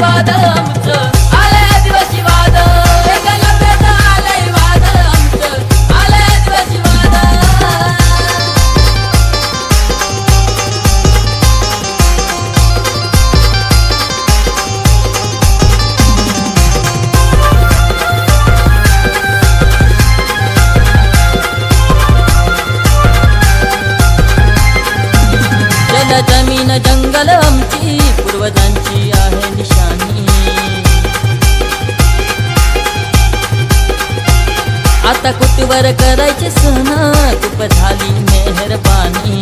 वाद आमचं आलंय आदिवासी वाद एकलव्याचं आलंय वाद आमचं आलंय आदिवासी वाद जमीन जंगल आमची पूर्वजांची आहे निशाणी आता कुटीवर करायचे सण खूप झाली मेहरबानी